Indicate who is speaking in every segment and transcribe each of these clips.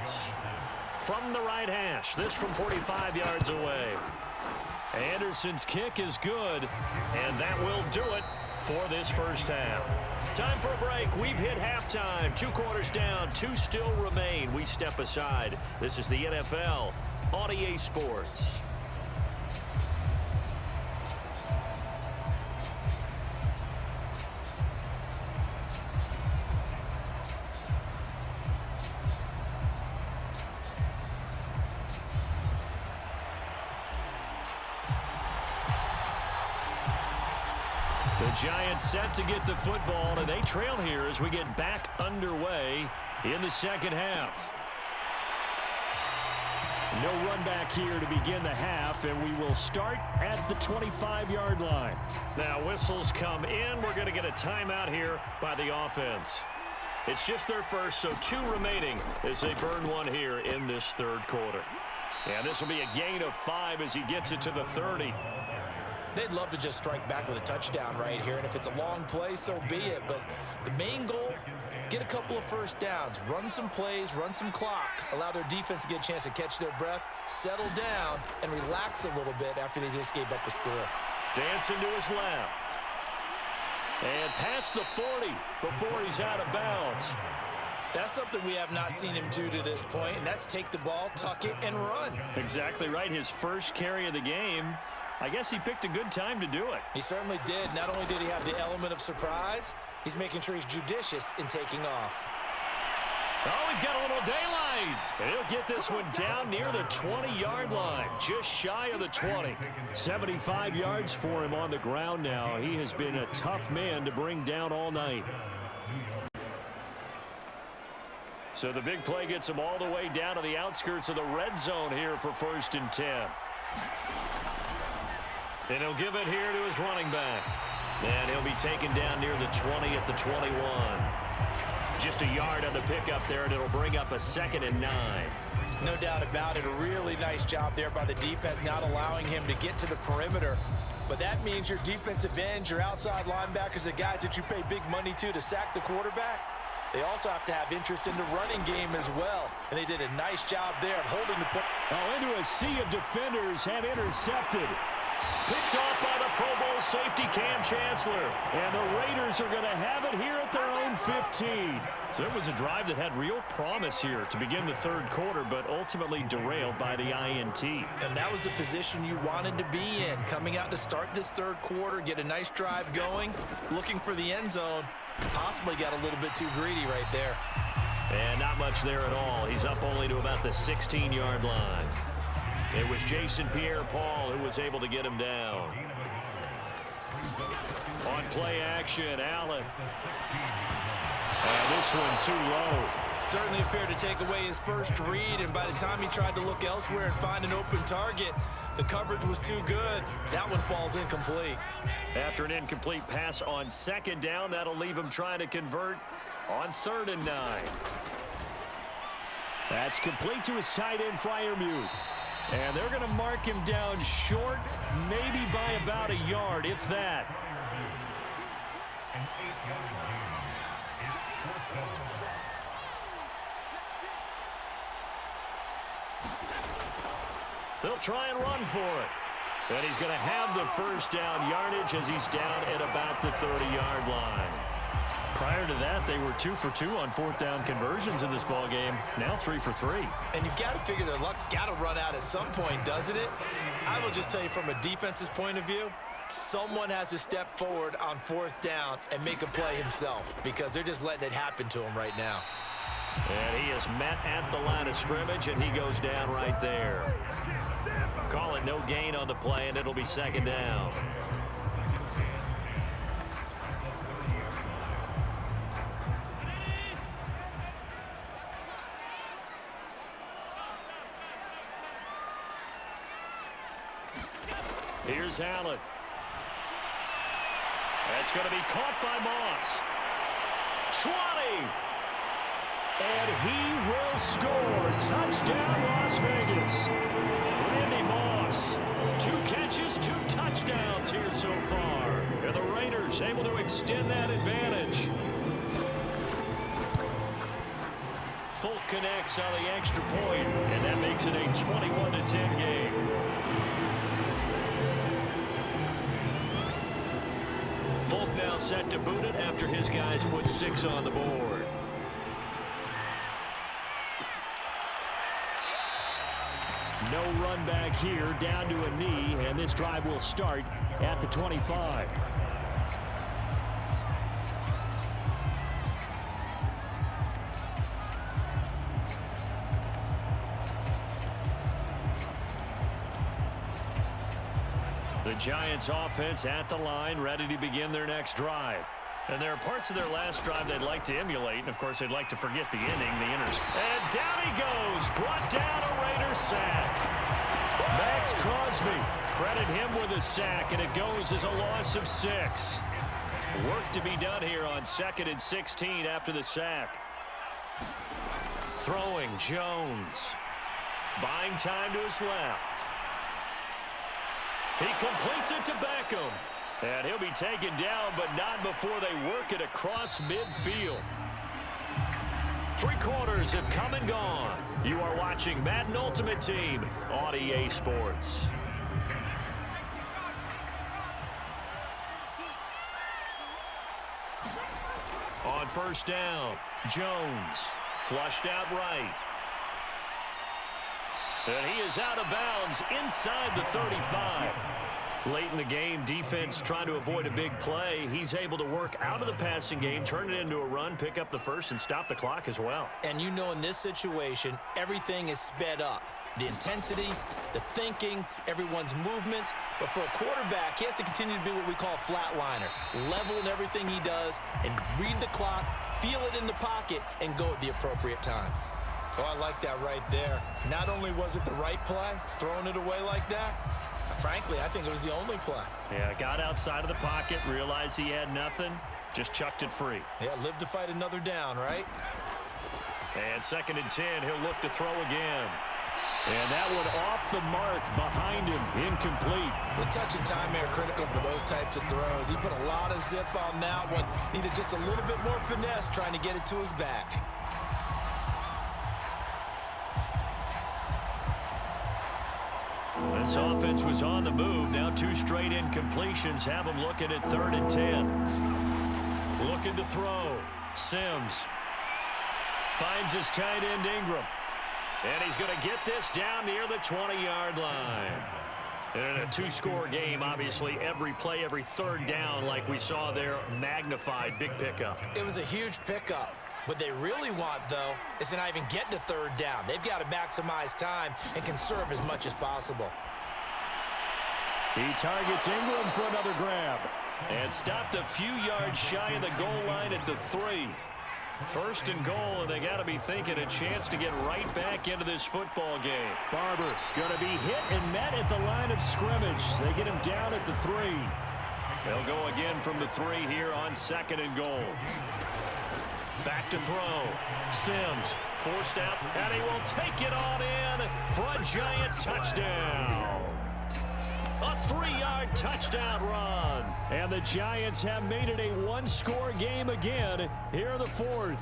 Speaker 1: Giants. From the right hash, this from 45 yards away. Anderson's kick is good, and that will do it for this first half. Time for a break. We've hit halftime. 2 quarters down, 2 still remain. We step aside. This is the NFL on EA Sports. The Giants set to get the football, and they trail here as we get back underway in the second half. No run back here to begin the half, and we will start at the 25-yard line. Now whistles come in. We're going to get a timeout here by the offense. It's just their first, so 2 remaining as they burn one here in this third quarter. And this will be a gain of 5 as he gets it to the 30.
Speaker 2: They'd love to just strike back with a touchdown right here, and if it's a long play, so be it. But the main goal, get a couple of first downs, run some plays, run some clock, allow their defense to get a chance to catch their breath, settle down, and relax a little bit after they just gave up a score.
Speaker 1: Dancing to his left. And past the 40 before he's out of bounds.
Speaker 2: That's something we have not seen him do to this point, and that's take the ball, tuck it, and run.
Speaker 1: Exactly right. His first carry of the game. I guess he picked a good time to do it.
Speaker 2: He certainly did. Not only did he have the element of surprise, he's making sure he's judicious in taking off.
Speaker 1: Oh, he's got a little daylight. And he'll get this one down near the 20-yard line, just shy of the 20. 75 yards for him on the ground now. He has been a tough man to bring down all night. So the big play gets him all the way down to the outskirts of the red zone here for 1st and 10. And he'll give it here to his running back. And he'll be taken down near the 20 at the 21. Just a yard on the pickup there, and it'll bring up a 2nd and 9.
Speaker 2: No doubt about it. A really nice job there by the defense, not allowing him to get to the perimeter. But that means your defensive ends, your outside linebackers, the guys that you pay big money to sack the quarterback, they also have to have interest in the running game as well. And they did a nice job there of holding the point.
Speaker 1: Into a sea of defenders and intercepted. Picked off by the Pro Bowl safety Cam Chancellor. And the Raiders are going to have it here at their own 15. So it was a drive that had real promise here to begin the third quarter, but ultimately derailed by the INT.
Speaker 2: And that was the position you wanted to be in. Coming out to start this third quarter, get a nice drive going, looking for the end zone. Possibly got a little bit too greedy right there.
Speaker 1: And not much there at all. He's up only to about the 16-yard line. It was Jason Pierre-Paul who was able to get him down. On play action, Allen. And this one too low.
Speaker 2: Certainly appeared to take away his first read, and by the time he tried to look elsewhere and find an open target, the coverage was too good. That one falls incomplete.
Speaker 1: After an incomplete pass on 2nd down, that'll leave him trying to convert on 3rd and 9. That's complete to his tight end, Freiermuth. And they're going to mark him down short, maybe by about a yard, if that. They'll try and run for it. And he's going to have the first down yardage as he's down at about the 30-yard line. Prior to that, they were 2 for 2 on 4th down conversions in this ballgame. Now 3 for 3.
Speaker 2: And you've got to figure their luck's got to run out at some point, doesn't it? I will just tell you from a defense's point of view, someone has to step forward on 4th down and make a play himself because they're just letting it happen to him right now.
Speaker 1: And he is met at the line of scrimmage, and he goes down right there. Call it no gain on the play, and it'll be 2nd down. Here's Allen. That's going to be caught by Moss. 20. And he will score. Touchdown, Las Vegas. Randy Moss. 2 catches, 2 touchdowns here so far. And the Raiders able to extend that advantage. Full connects on the extra point, and that makes it a 21-10 game. Volk now set to boot it after his guys put 6 on the board. No run back here, down to a knee, and this drive will start at the 25. The Giants offense at the line, ready to begin their next drive. And there are parts of their last drive they'd like to emulate, and of course they'd like to forget the inning, the and down he goes, brought down a Raider sack. Max Crosby, credit him with a sack, and it goes as a loss of 6. Work to be done here on 2nd and 16 after the sack. Throwing Jones, buying time to his left. He completes it to Beckham. And he'll be taken down, but not before they work it across midfield. 3 quarters have come and gone. You are watching Madden Ultimate Team on EA Sports. On first down, Jones flushed out right. And he is out of bounds inside the 35. Late in the game, defense trying to avoid a big play. He's able to work out of the passing game, turn it into a run, pick up the first, and stop the clock as well.
Speaker 2: And you know in this situation, everything is sped up. The intensity, the thinking, everyone's movement. But for a quarterback, he has to continue to be what we call a flatliner. Level in everything he does and read the clock, feel it in the pocket, and go at the appropriate time. Oh, I like that right there. Not only was it the right play, throwing it away like that, frankly, I think it was the only play.
Speaker 1: Yeah, got outside of the pocket, realized he had nothing, just chucked it free.
Speaker 2: Yeah, live to fight another down, right?
Speaker 1: And 2nd and 10, he'll look to throw again. And that one off the mark behind him, incomplete.
Speaker 2: The touch and time are critical for those types of throws. He put a lot of zip on that one. Needed just a little bit more finesse trying to get it to his back.
Speaker 1: This offense was on the move. Now 2 straight incompletions have him looking at 3rd and 10. Looking to throw. Sims finds his tight end Ingram. And he's going to get this down near the 20-yard line. And in a 2-score game, obviously, every play, every 3rd down, like we saw there, magnified, big pickup.
Speaker 2: It was a huge pickup. What they really want, though, is to not even get to 3rd down. They've got to maximize time and conserve as much as possible.
Speaker 1: He targets Ingram for another grab. And stopped a few yards shy of the goal line at the 3. 1st and goal, and they got to be thinking a chance to get right back into this football game. Barber going to be hit and met at the line of scrimmage. They get him down at the 3. They'll go again from the 3 here on 2nd and goal. Back to throw. Sims forced out, and he will take it on in for a giant touchdown. A 3-yard touchdown run. And the Giants have made it a 1-score game again here in the 4th.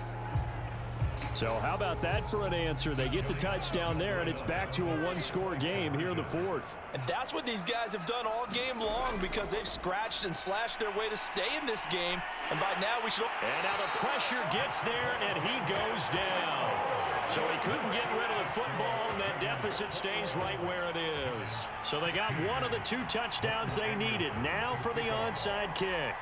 Speaker 1: So how about that for an answer? They get the touchdown there, and it's back to a 1-score game here in the 4th.
Speaker 2: And that's what these guys have done all game long because they've scratched and slashed their way to stay in this game. And by now we should...
Speaker 1: And now the pressure gets there, and he goes down. So he couldn't get rid of the football, and that deficit stays right where it is. So they got one of the 2 touchdowns they needed. Now for the onside kick.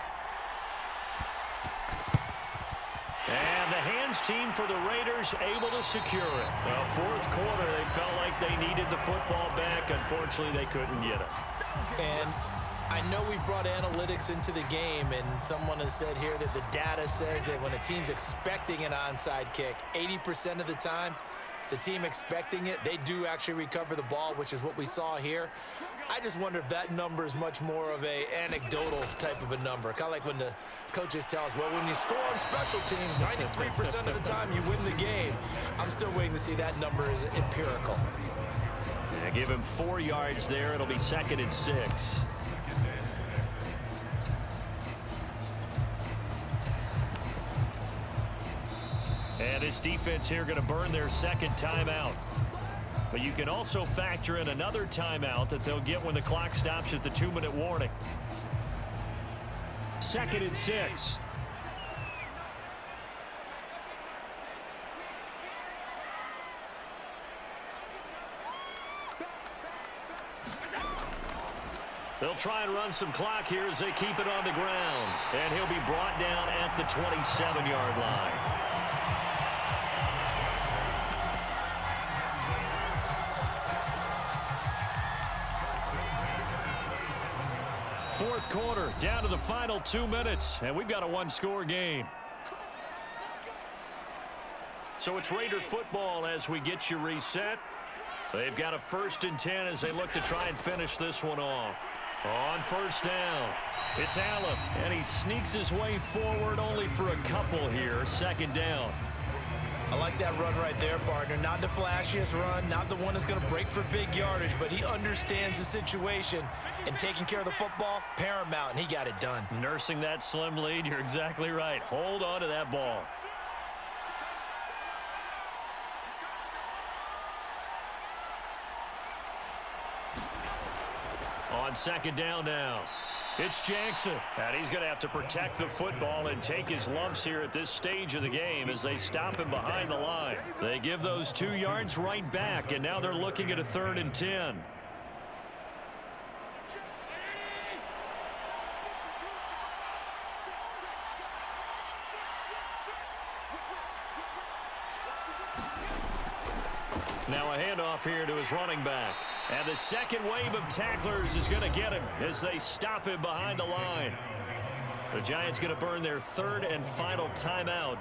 Speaker 1: And the hands team for the Raiders able to secure it. Well, 4th quarter, they felt like they needed the football back. Unfortunately, they couldn't get it.
Speaker 2: And I know we brought analytics into the game, and someone has said here that the data says that when a team's expecting an onside kick, 80% of the time, the team expecting it, they do actually recover the ball, which is what we saw here. I just wonder if that number is much more of a anecdotal type of a number. Kind of like when the coaches tell us, well, when you score on special teams, 93% of the time you win the game. I'm still waiting to see that number is empirical.
Speaker 1: Yeah, give him 4 yards there. It'll be 2nd and 6. And this defense here going to burn their second timeout. But you can also factor in another timeout that they'll get when the clock stops at the 2-minute warning. 2nd and 6. They'll try and run some clock here as they keep it on the ground. And he'll be brought down at the 27-yard line. Fourth quarter, down to the final 2 minutes, and we've got a one-score game. So it's Raider football as we get you reset. They've got a 1st and 10 as they look to try and finish this one off. On first down, it's Allen, and he sneaks his way forward only for a couple here. 2nd down.
Speaker 2: I like that run right there, partner. Not the flashiest run, not the one that's going to break for big yardage, but he understands the situation, and taking care of the football, paramount, and he got it done.
Speaker 1: Nursing that slim lead, you're exactly right. Hold on to that ball. On 2nd down now, it's Jackson. And he's going to have to protect the football and take his lumps here at this stage of the game as they stop him behind the line. They give those 2 yards right back, and now they're looking at a 3rd and 10. Now a handoff here to his running back. And the second wave of tacklers is going to get him as they stop him behind the line. The Giants going to burn their 3rd and final timeout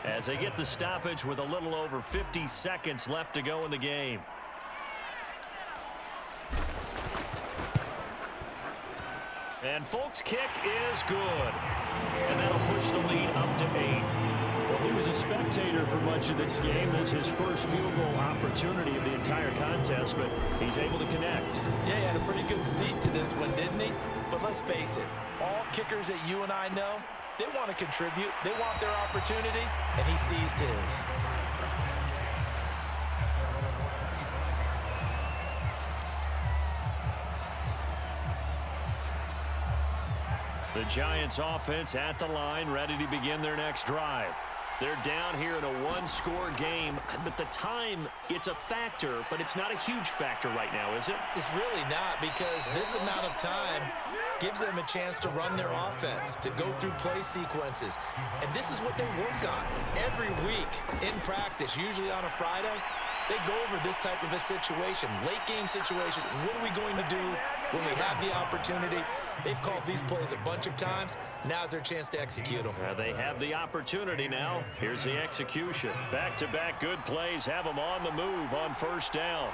Speaker 1: as they get the stoppage with a little over 50 seconds left to go in the game. And folks, kick is good. And that'll push the lead up to 8. Well, he was a spectator for much of this game. This is his first field goal opportunity of the entire contest, but he's able to connect.
Speaker 2: Yeah, he had a pretty good seat to this one, didn't he? But let's face it, all kickers that you and I know, they want to contribute. They want their opportunity, and he seized his.
Speaker 1: The Giants offense at the line, ready to begin their next drive. They're down here in a one-score game, but the time, it's a factor, but it's not a huge factor right now, is it?
Speaker 2: It's really not, because this amount of time gives them a chance to run their offense, to go through play sequences. And this is what they work on every week in practice, usually on a Friday. They go over this type of a situation, late game situation. What are we going to do when we have the opportunity? They've called these plays a bunch of times. Now's their chance to execute them.
Speaker 1: They have the opportunity now. Here's the execution. Back-to-back good plays have them on the move on first down.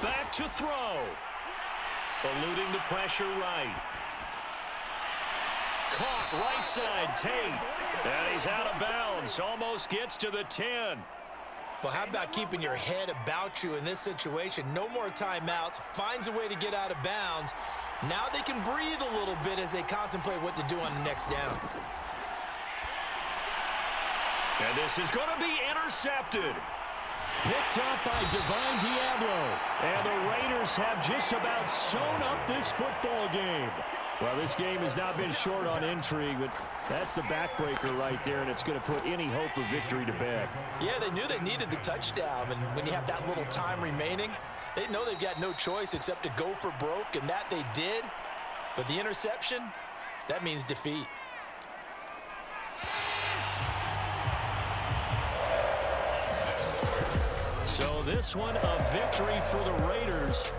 Speaker 1: Back to throw. Eluding the pressure right. Caught right side, Tate. And he's out of bounds. Almost gets to the 10.
Speaker 2: Well, how about keeping your head about you in this situation? No more timeouts. Finds a way to get out of bounds. Now they can breathe a little bit as they contemplate what to do on the next down.
Speaker 1: And this is going to be intercepted. Picked up by Divine Diablo. And the Raiders have just about sewn up this football game. Well, this game has not been short on intrigue, but that's the backbreaker right there, and it's going to put any hope of victory to bed.
Speaker 2: Yeah, they knew they needed the touchdown, and when you have that little time remaining, they know they've got no choice except to go for broke, and that they did. But the interception, that means defeat.
Speaker 1: So this one, a victory for the Raiders.